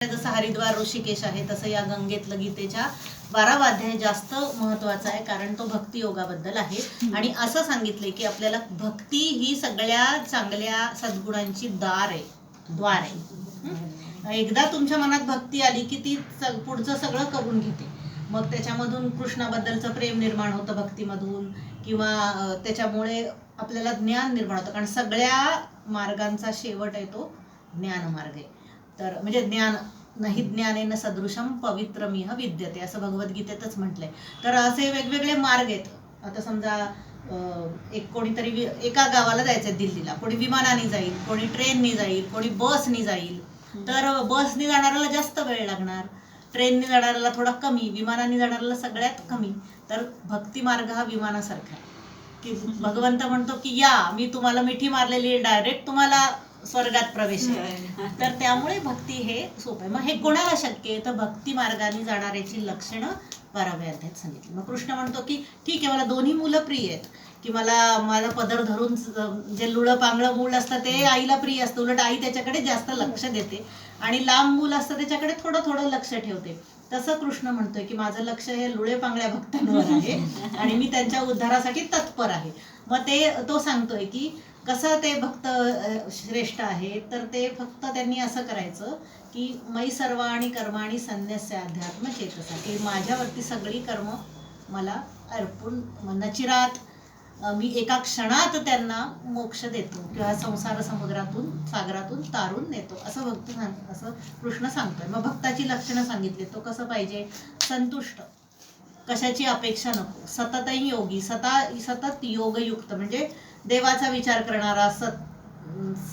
जसं हरिद्वार ऋषिकेश आहे तसं या गंगेतलं गीतेच्या 12वा अध्याय जास्त महत्वाचा आहे, कारण तो भक्ती योगाबद्दल आहे. आणि असं सांगितलंय की आपल्याला भक्ती ही सगळ्या चांगल्या सद्गुणांची द्वार आहे. एकदा तुमच्या मनात भक्ती आली की ती पुढचं सगळं करून घेते. मग त्याच्यामधून कृष्णाबद्दलचं प्रेम निर्माण होतं भक्तीमधून, किंवा त्याच्यामुळे आपल्याला ज्ञान निर्माण होतं, कारण सगळ्या मार्गांचा शेवट आहे तो ज्ञान मार्ग आहे. तर म्हणजे ज्ञान नाही ज्ञानेन सदृशम पवित्रमिह विद्यते असं भगवद्गीतेतच म्हटलंय. तर असे वेगवेगळे मार्ग आहेत. आता समजा एक कोणीतरी एका गावाला जायचंय दिल्लीला, कोणी विमानाने जाईल, कोणी ट्रेननी जाईल, कोणी बसनी जाईल. तर बसनी जाणाऱ्याला जास्त वेळ लागणार, ट्रेननी जाणाऱ्याला थोडा कमी, विमानाने जाणाऱ्याला सगळ्यात कमी. तर भक्ती मार्ग हा विमानासारखा आहे की भगवंत म्हणतो की या मी तुम्हाला मिठी मारलेली डायरेक्ट तुम्हाला स्वर्गात प्रवेश आहे. तर त्यामुळे भक्ती हे सोपं आहे. मग हे कोणाला शक्य आहे? तर भक्ती मार्गाने जाणाऱ्याची लक्षणं 12व्या अध्यायात सांगितली. मग कृष्ण म्हणतो की ठीक आहे, मला दोन्ही मुलं प्रिय आहेत, की मला माझा पदर धरून जे लुळं पांगळं मूल असतं ते आईला प्रिय असतं, उलट आई त्याच्याकडे जास्त लक्ष देते, आणि लांब मूल असतं त्याच्याकडे थोडं थोडं लक्ष ठेवते. तसं कृष्ण म्हणतोय की माझं लक्ष हे लुळे पांगळ्या भक्तांवर आहे आणि मी त्यांच्या उद्धारासाठी तत्पर आहे. मग तो सांगतोय की कसं ते भक्त श्रेष्ठ आहे. तर ते फक्त त्यांनी असं करायचं की मई सर्वाणि कर्माणि संन्यस्य अध्यात्म चेतसा, की माझ्यावरती सगळी कर्म मला अर्पून नचिरात मी एका क्षणात त्यांना मोक्ष देतो किंवा संसार सागरातून तारून नेतो, असं असं कृष्ण सांगतोय. मग भक्ताची लक्षणं सांगितली. तो कसं पाहिजे? संतुष्ट, कशाची अपेक्षा नको, सततही योगी, सतत योगयुक्त, म्हणजे देवाचा विचार करणारा,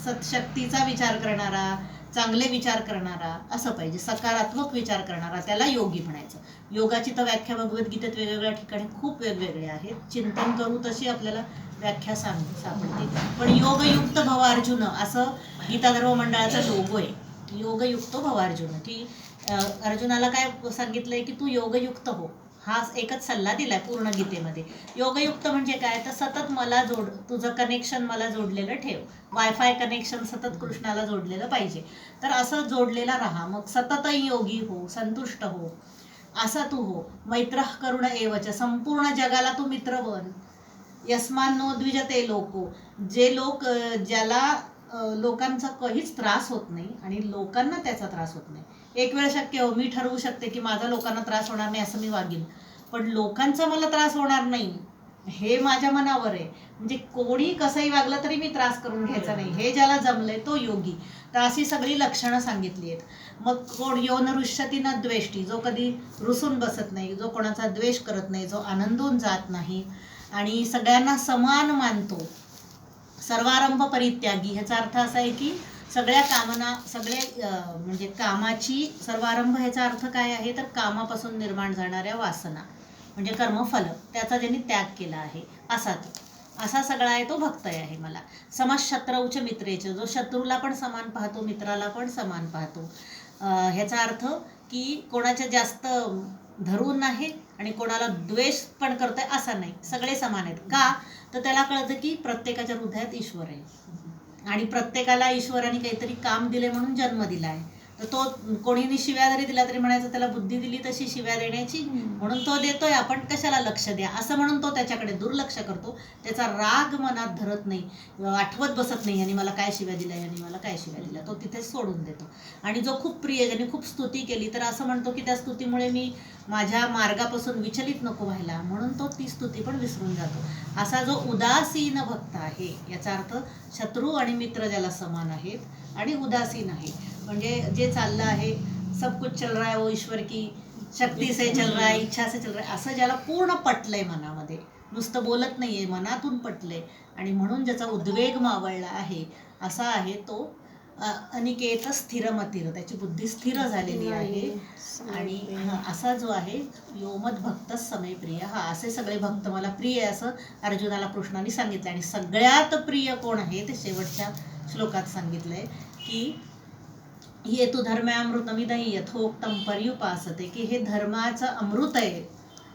सतशक्तीचा विचार करणारा, चांगले विचार करणारा असं पाहिजे, सकारात्मक विचार करणारा, त्याला योगी म्हणायचं. योगाची तर व्याख्या भगवद्गीतेत वेगवेगळ्या ठिकाणी खूप वेगवेगळे आहेत. चिंतन करू तशी आपल्याला व्याख्या सापडते. पण योगयुक्त भव अर्जुन असं गीता धर्म मंडळाचा लोगो आहे. योगयुक्त भव अर्जुन, की अर्जुनाला काय सांगितलंय की तू योगयुक्त हो. हा एकच सल्ला दिलाय पूर्ण गीतेमध्ये. योगयुक्त म्हणजे काय? तर सतत मला तुझं कनेक्शन मला जोडलेलं ठेव. वायफाय कनेक्शन सतत कृष्णाला जोडलेलं पाहिजे. तर असं जोडलेला राहा. मग सततही योगी हो, संतुष्ट हो, असा तू हो. मैत्र करुण एवच, संपूर्ण जगाला तू मित्र बन. यस्मान नो द्विजते लोको, जे लोक ज्याला लोकांचा काहीच त्रास होत नाही आणि लोकांना त्याचा त्रास होत नाही. एक वेळ शक्य हो, मी ठरवू शकते की माझा लोकांना त्रास होणार नाही असं मी वागेन, पण लोकांचा मला त्रास होणार नाही हे माझ्या मनावर आहे. म्हणजे कोणी कसंही वागलं तरी मी त्रास करून घ्यायचा नाही, हे ज्याला जमलंय तो योगी. तर अशी सगळी लक्षणं सांगितली आहेत. मग कोण यो न रुष्यति न द्वेष्टी, जो कधी रुसून बसत नाही, जो कोणाचा द्वेष करत नाही, जो आनंदून जात नाही आणि सगळ्यांना समान मानतो, सर्वारंभ परित्यागी. ह्याचा अर्थ असा आहे की सगळ्या कामना, म्हणजे कामाची सर्वारंभ, ह्याचा अर्थ काय आहे? तर कामापासून निर्माण जाणाऱ्या वासना म्हणजे कर्मफल, त्याचा ज्यांनी त्याग केला आहे असा सगळा आहे तो भक्त आहे मला. समशत्रौच मित्रेच, जो शत्रूला पण समान पाहतो, मित्राला पण समान पाहतो. ह्याचा अर्थ की कोणाच्या जास्त धरून नाही आणि कोणाला द्वेष पण करतोय असं नाही, सगळे समान आहेत. का? तर त्याला कळतं की प्रत्येकाच्या हृदयात ईश्वर आहे आणि प्रत्येकाला ईश्वराने काहीतरी काम दिले म्हणून जन्म दिला आहे. तर तो कोणीही शिव्या जरी दिला तरी म्हणायचं त्याला बुद्धी दिली तशी शिव्या देण्याची, म्हणून तो देतोय, आपण कशाला लक्ष द्या असं म्हणून तो त्याच्याकडे दुर्लक्ष करतो. त्याचा राग मनात धरत नाही, आठवत बसत नाही आणि मला काय शिव्या दिल्या आणि मला काय शिव्या दिल्या, तो तिथे सोडून देतो. आणि जो खूप प्रिय, ज्याने खूप स्तुती केली तर असं म्हणतो की त्या स्तुतीमुळे मी माझ्या मार्गापासून विचलित नको व्हायला, म्हणून तो ती स्तुती पण विसरून जातो. असा जो उदासीन भक्त आहे, याचा अर्थ शत्रू आणि मित्र ज्याला समान आहेत आणि उदासीन आहे, म्हणजे जे चाललं आहे सब कुछ चल रहा है वो ईश्वर की शक्ती से चल रहा है, इच्छा से चल रहा है, असं ज्याला पूर्ण पटलंय मनामध्ये, नुसतं बोलत नाहीये, मनातून पटलंय आणि म्हणून ज्याचा उद्वेग मावळला आहे, असा आहे तो अनिकेत स्थिरमतीर, त्याची बुद्धी स्थिर झालेली आहे. आणि असा जो आहे योमद भक्त समय प्रिय, हा असे सगळे भक्त मला प्रिय आहे असं अर्जुनाला कृष्णाने सांगितलं. आणि सगळ्यात प्रिय कोण आहे ते शेवटच्या श्लोकात सांगितलंय की हे तू धर्मामृतमिदं यथोक्तं पर्युपासते, की हे धर्माचं अमृत आहे,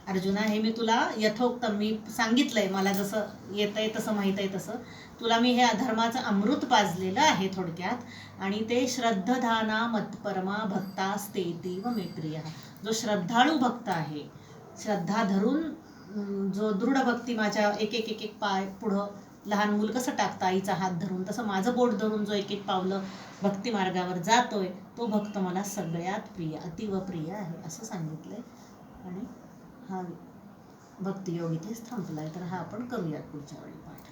अर्जुना, हे मी तुला यथोक्त मी सांगितलंय, मला जसं येतंय तसं माहीत आहे तसं तुला मी हे अधर्माचं अमृत पाजलेलं आहे थोडक्यात. आणि ते श्रद्धधाना मत्परमा भक्तास्तेती व मे प्रिय. जो श्रद्धाळू भक्त आहे, श्रद्धा धरून जो दृढ भक्ती, माझ्या एक एक एक एक पाय पुढं लहान मूल कसं टाकतं आईचा हात धरून, तसं माझं बोट धरून जो एक एक पावलं भक्ती मार्गावर जातोय, तो भक्त मला सगळ्यात प्रिय, अतिव प्रिय आहे असं सांगितलंय. आणि हा भक्तियोग इथेच थांबलाय. तर हा आपण करूयात पुढच्या वेळी पाठ.